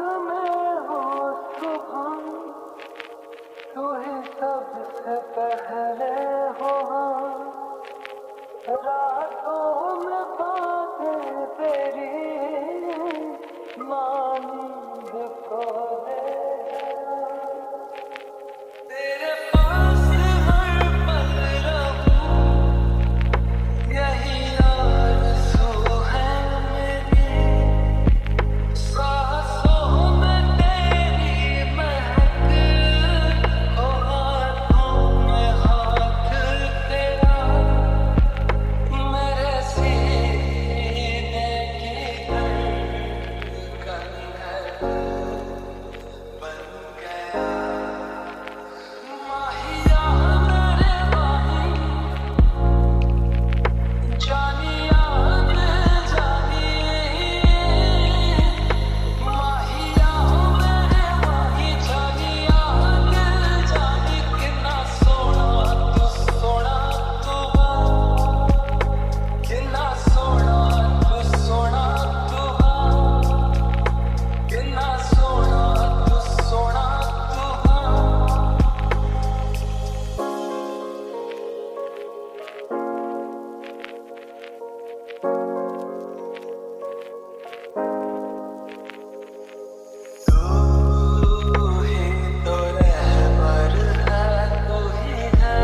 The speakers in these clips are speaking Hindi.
में हो सुबह तू ही सबसे पहले हो रातों में बातें तेरी मानींद को ले तेरे पास हर पल रहूं यही आरज़ू है मेरी सांसों में तेरी महक हो हाथों में हाथ तेरा मेरे सीने की धड़कन है बन गया माहिया मेरे माही जानिया दिल जानिए माहिया मेरे माही जानिया दिल जानी कितना सोना तू कितना सोना तू कितना सोना तू ही तो रहबर है तू ही है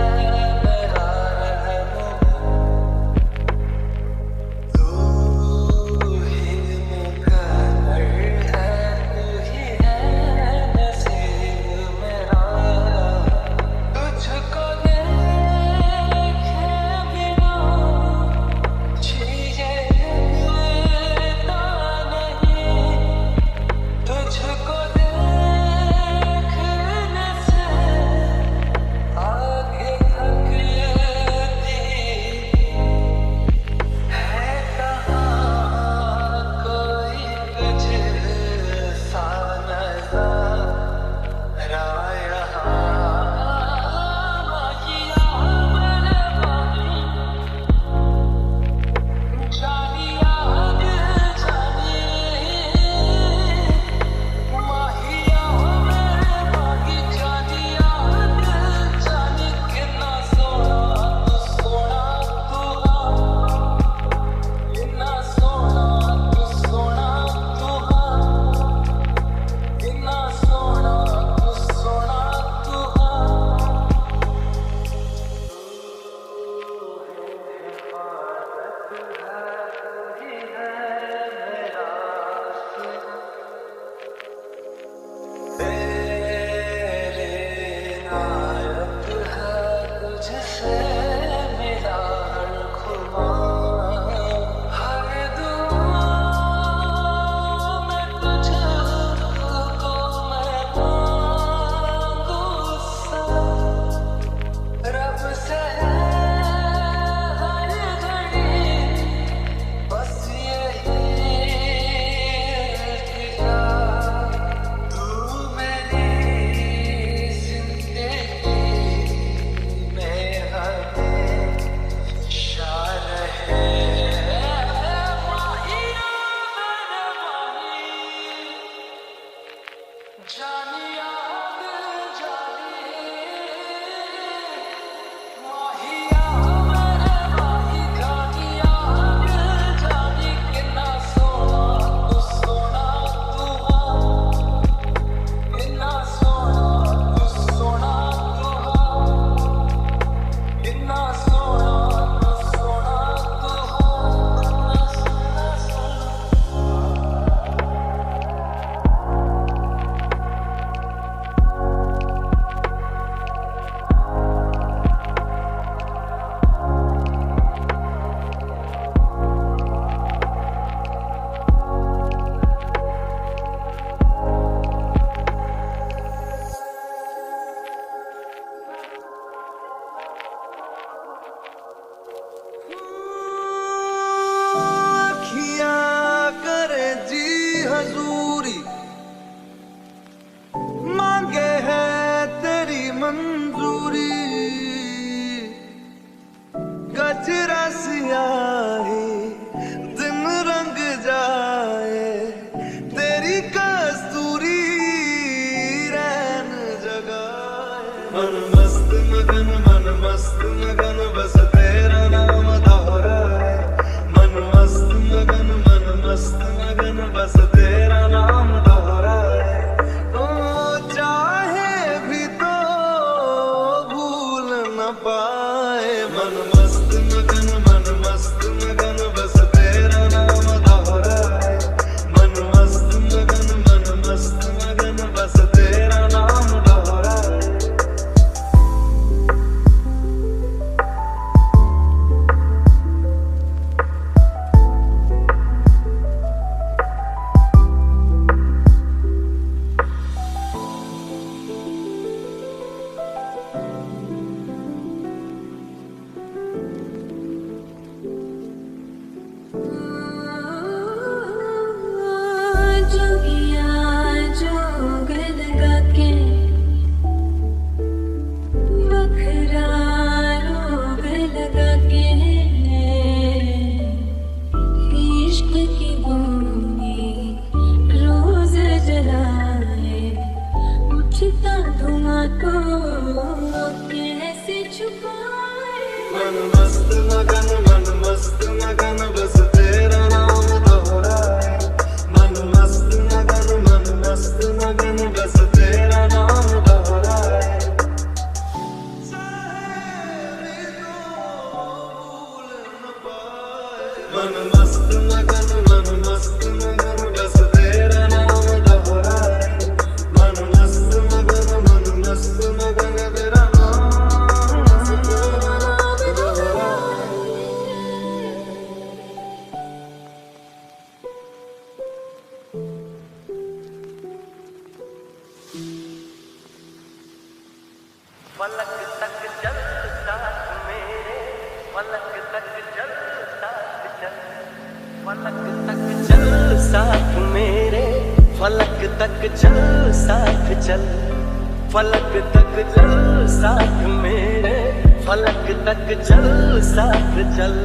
मेरा रहनुमा तू ही मुकद्दर है तू ही है नसीब मेरा तुझको देखे बिना जिए देता नहीं तुझको देखने से आगे थकती है कहाँ कोई तुझसा नज़ारा यहाँ माहिया मेरे माही जानिया दिल जानिए माहिया मेरे माही जानिया दिल जानी कितना सोना तू कितना सोना तू कितना सोना तू हिफाजत है तू ही है मेरा तेरे नायत है तुझसे मेरा हर खुमार हर दुआ में तुझको मैं मांगू रब से हर घड़ी बस यही इल्तिजा तू मेरी जिंदगी में हमेशा रहे माहिया मेरे माही जानिया दिल जानिए माहिया मेरे माही जानिया दिल जानी कितना सोना तू कितना सोना तू कितना सोना तू मगन बस तेरा नाम दोहराए। ओ चाहे भी तो भूल न पाए। मन मस्त मगन बस तेरा नाम दोहराए। मन मस्त मगन बस तेरा नाम दोहराए। मन मस्त मगन बस तेरा नाम दोहराए। मन मस्त मगन बस तेरा नाम दोहराए। मन मस्त मगन बस तेरा नाम दोहराए। मन मस्त मगन तेरा पलक तक चल साथ मेरे, पलक तक चल साथ चल, पलक तक चल साथ मेरे, पलक तक चल साथ चल, पलक तक चल साथ मेरे, पलक तक चल साथ चल।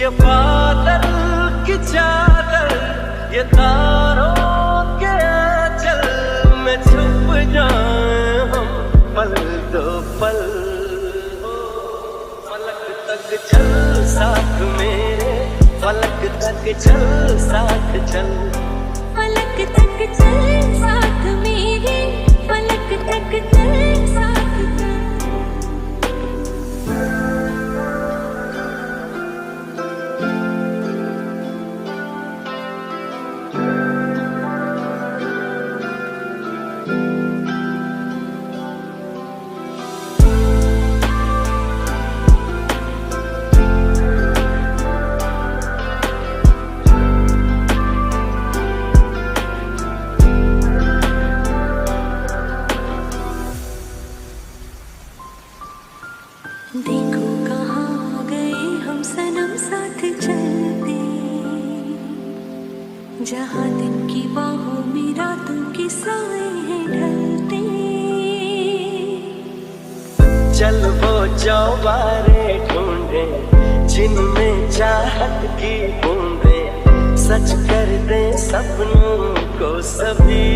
ये बादल की चादर, ये तारों के आंचल में छुप जाए हम पल दो पल। पलक तक चल साथ मेरे, पलक तक चल साथ चल, पलक तक चल साथ मेरे, पलक तक चल साथ चल। देखो कहाँ गए हम सनम साथ चलते, जहाँ दिन की बाहों में रातों के साए हैं ढलते। चल वो चौबारे ढूंढे जिनमें चाहत की बूंदे, सच कर दे सपनों को सभी।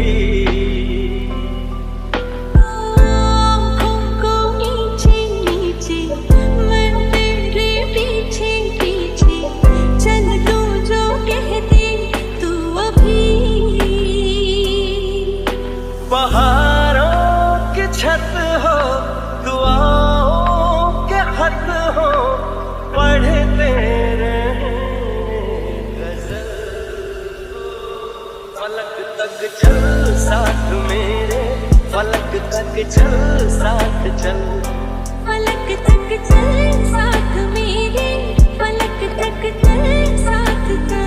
पहाड़ों की छत हो, दुआओं के खत हो, पढ़ते रहे गजल। पलक तक चल साथ मेरे, पलक तक चल साथ चल, पलक तक चल साथ मेरे, पलक तक चल साथ चल।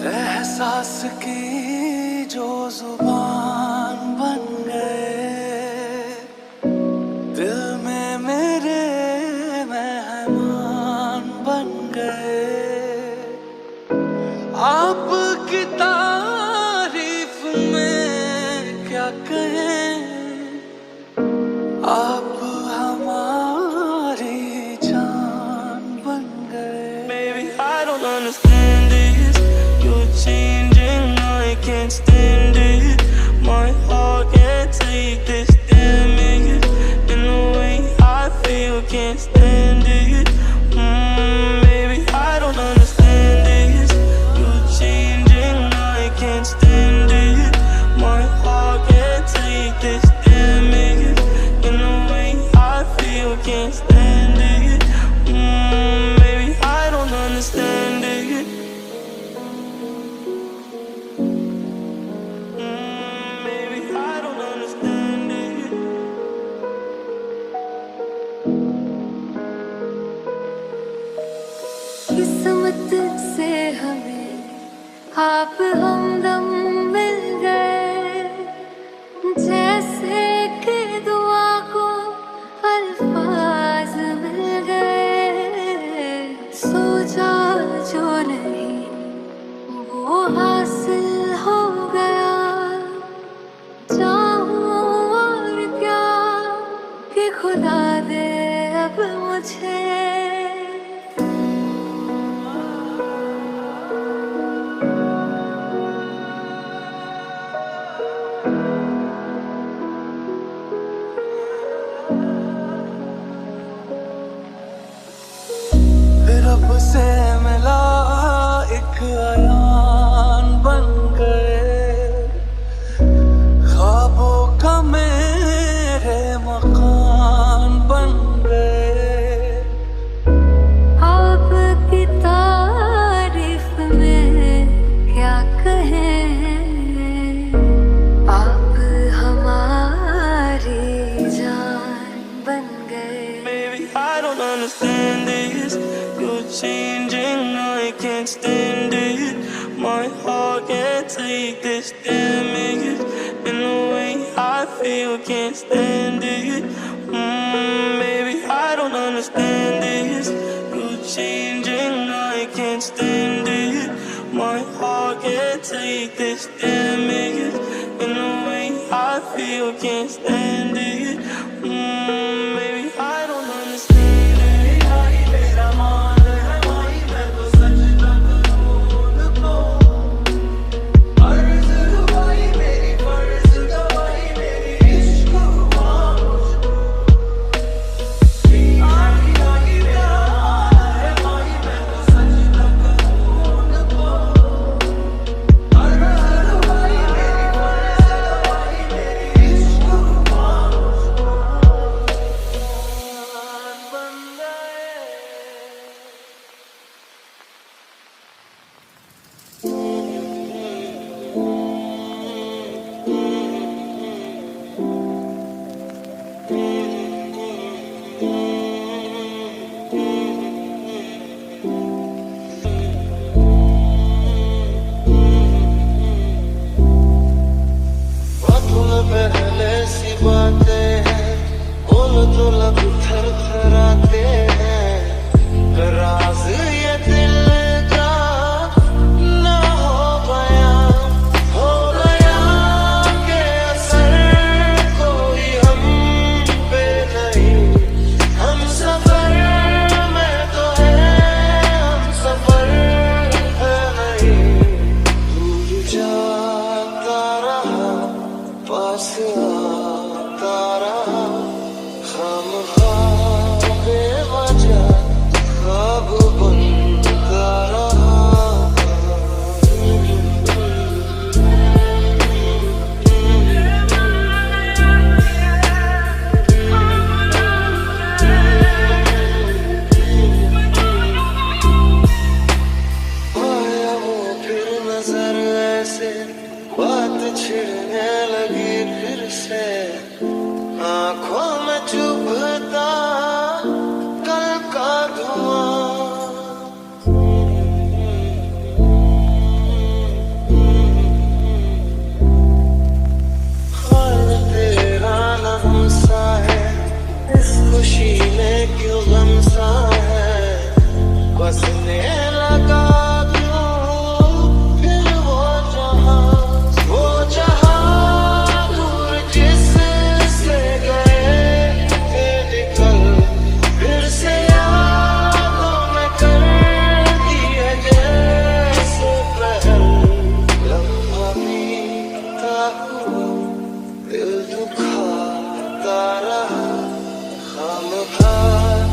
एहसास की जो जुबान बन गए, दिल can't stand it. Maybe I don't understand this. You're changing, I can't stand it. My heart can't take this damage. In the way I feel, can't stand it. Maybe I don't understand it. Maybe I don't understand it. किस्मत से हमें आप हमदम मिल गए, जैसे कि दुआ को अल्फाज मिल गए। सोचा जो नहीं वो हासिल हो गया, चाहूं और क्या कि खुदा दे अब मुझे। रब से मिला एक अयान बन गए, ख्वाबों का मेरे मकान बन गए। आपकी तारीफ में क्या कहें, आप हमारी जान बन गए। Baby, I don't understand this. You're changing, I can't stand it. My heart can't take this damage. In the way I feel, can't stand it. Baby, I don't understand this. You're changing, I can't stand it. My heart can't take this damage. In the way I feel, can't stand it. Baby, I don't understand it. मेरा मान है भाई, मैं तो सच तक को अर्ज भाई, मेरी फर्ज गवाही, मेरी इश्क हुआ मुझको। आही मेरा मान है भाई, मैं तो सच तक को अर्ज भाई, मेरी फर्ज गवाही, मेरी इश्क हुआ मुझको। बन गए। बातों में पहले सी बातें हैं, बोलो तो लब थरथराते हैं। राज ये दिल का ना हो गया के असर कोई हम पे नहीं। हम सफर में तो है, हम सफर है नहीं। दूर जाता रहा, पास आता रहा, खामख्वाह बेवजह ख्वाब बनता रहा। आया वो फिर नजर ऐसे, बात छिड़ने लगी फिर से। आंखों में चुभता कल का धुआं। हाल तेरा न हमसा है, इस खुशी में क्यों गम सा है। बसने लगा फिर वो जहां दूर जिससे गए थे निकल, फिर से यादों में कर दी है जैसे पहल। लम्हा बीतता हुआ दिल दुखाता रहा, खामख्वाह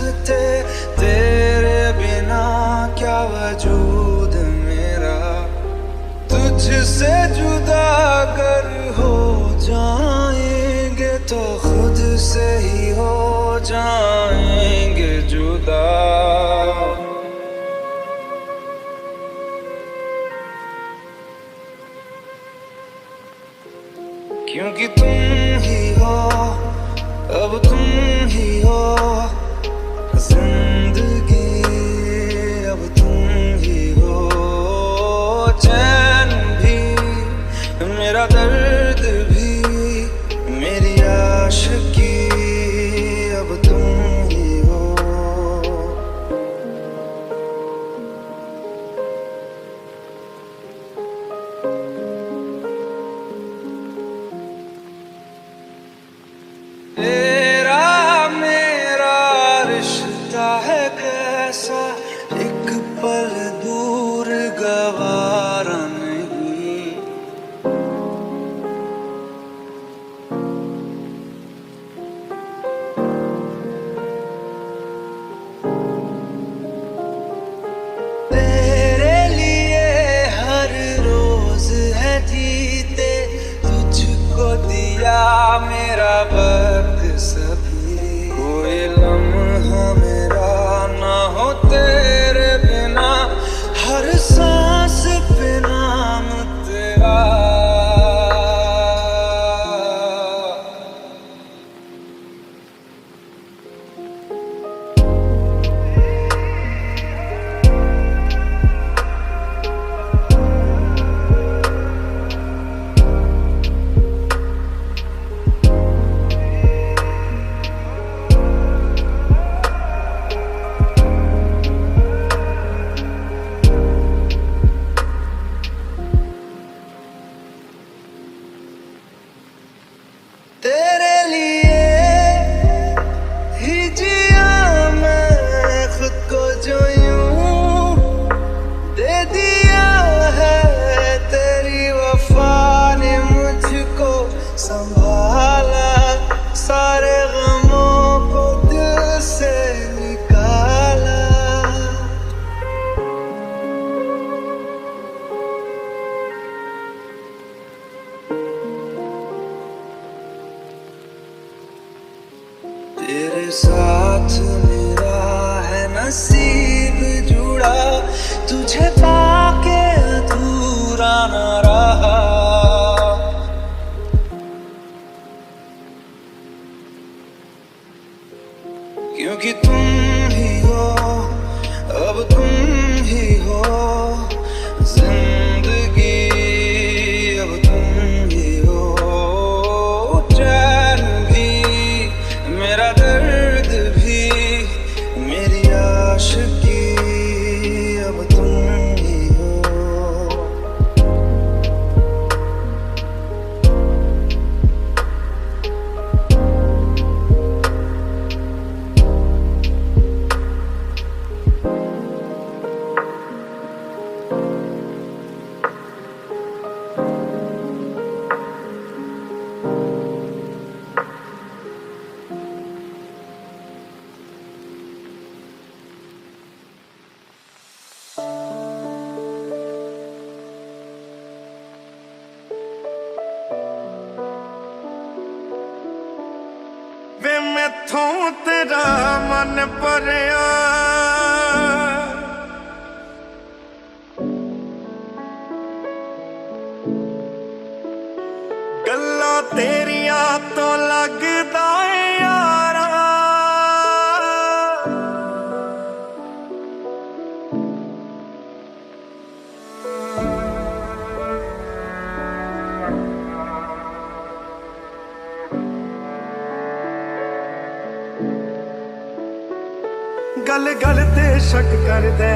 लगते तेरे बिना क्या वजूद मेरा। तुझसे जुदा अगर हो जाएंगे तो खुद से ही हो जाएंगे जुदा। क्योंकि तुम ही हो, अब तुम ही हो जिंदगी, अब तुम ही हो। चैन भी मेरा दर्द भी मेरी आशिकी, अब तुम ही हो। तेरा मेरा रिश्ता है कैसा, एक पल दूर गवारा नहीं। तेरे लिए हर रोज है जीते, तुझको दिया मेरा वक्त सभी। कोई लम्हा मेरा ना हो तेरे बिना, हर सांस पे नाम तेरा। तेरे लिए ही जिया मैं खुद को, जो यूं दे दिया है तेरी वफा ने मुझको संभाला। सारे गमों को दिल से निकाला। तेरे साथ मेरा है नसीब जुड़ा, तुझे पाके अधूरा न रहा। क्योंकि तुम ही हो, अब तुम ही हो जिंदगी, अब तुम ही हो। चैन भी मेरा दर्द भी मेरी आशिकी, अब तुम ही हो। वे मैथों तेरा मन भरिया, गल्लां तेरिया तो लगदा है यारा। गल गल ते शक कर दे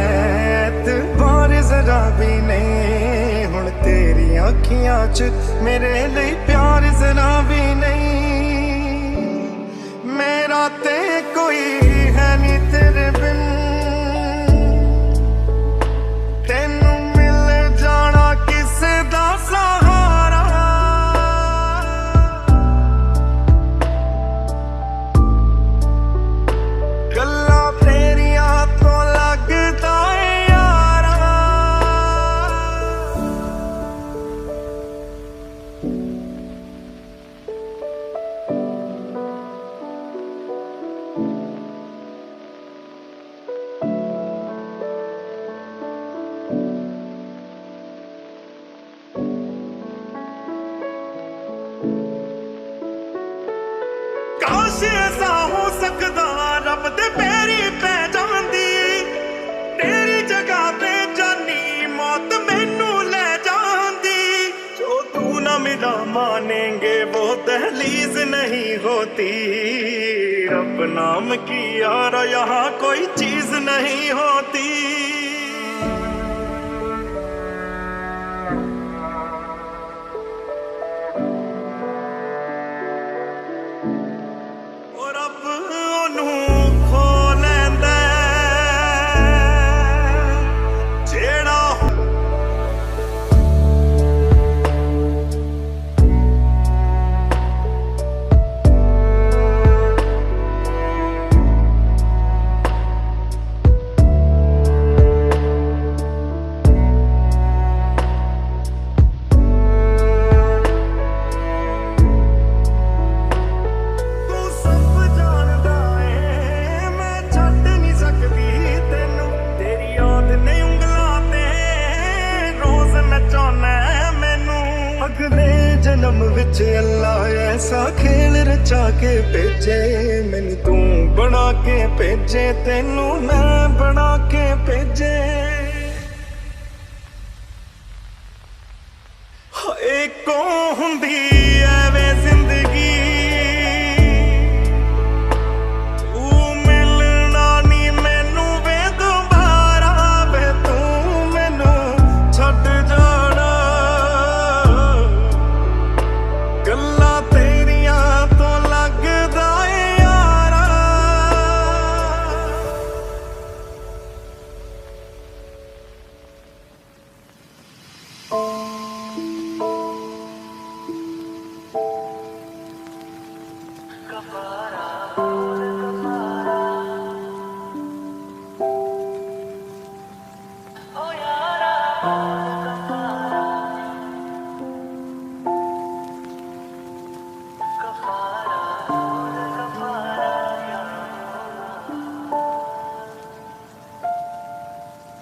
बार जरा भी नहीं, हुण तेरी अखियां च मेरे लिए प्यार जरा भी नहीं। मेरा ते कोई है नी तेरे बिन, तेनू मिल जाना किसे दा सहारा। गल्लां काश ऐसा हो सकदा रब दे पैरी पै जांदी तेरी जगह पे जानी मौत मैनू ले जांदी जो तू ना मिला मानेंगे वो दहलीज नहीं होती रब नाम की यार यहाँ कोई चीज नहीं होती जन्म विच अल्लाह ऐसा खेल रचा के भेजे मैनू तू बना के भेजे तेनू मैं बना के भेजे एको हुंदी ऐवे जिंदगी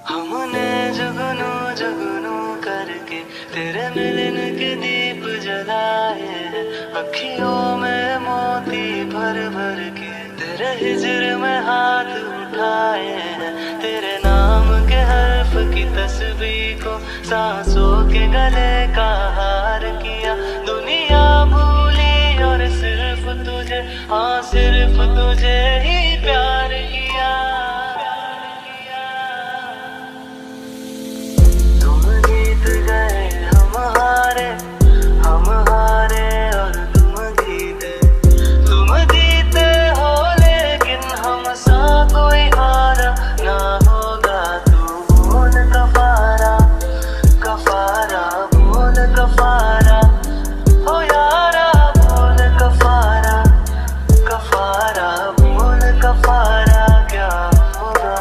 हमने जुगनू जुगनू करके तेरे मिलन के दीप जलाए हैं अखियों में मोती भर भर के तेरे हिजर में हाथ उठाए हैं तेरे नाम के हर्फ की तस्बीह को सांसों के गले का हार किया दुनिया भूली और सिर्फ तुझे हाँ सिर्फ तुझे ही प्यार किया हम हारे और तुम जीते हो लेकिन हमसा कोई हारा ना होगा तू बोल कफारा कफारा बोल कफारा हो यारा बोल कफारा कफारा बोल कफारा क्या होगा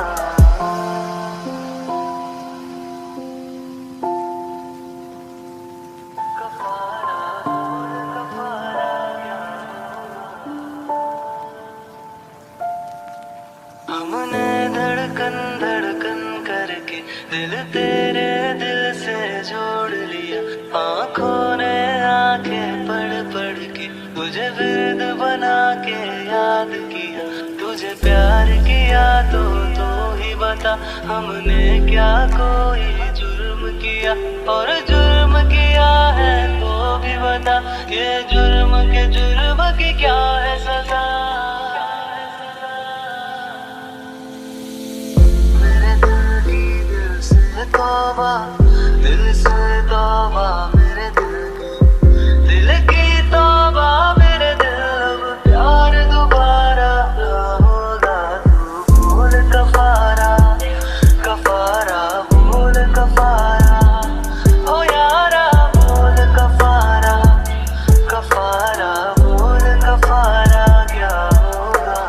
हमने धड़कन धड़कन करके दिल तेरे दिल से जोड़ लिया आँखों ने आंखें पढ़ पढ़ के तुझे विर्द बना के याद किया तुझे प्यार किया तो ही बता हमने क्या कोई जुर्म किया और जुर्म किया है तो भी बता ये जुर्म की क्या है सजा तौबा मेरे दिल की तौबा मेरे दिल अब प्यार दोबारा ना होगा तू बोल कफारा कफारा बोल कफारा ओ यारा बोल कफारा कफारा बोल कफारा क्या होगा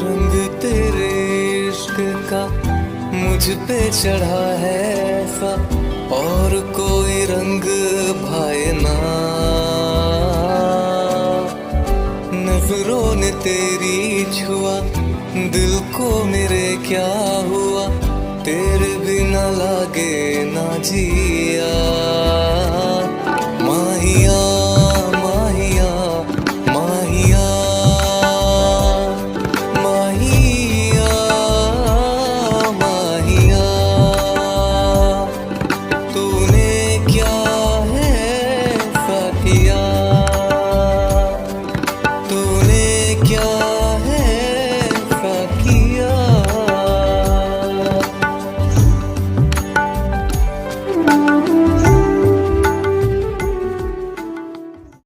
रंग तेरे इश्क का मुझ पे चढ़ा है ऐसा, और कोई रंग भाए ना। नजरों ने तेरी छुआ, दिल को मेरे क्या हुआ, तेरे बिना लागे ना जी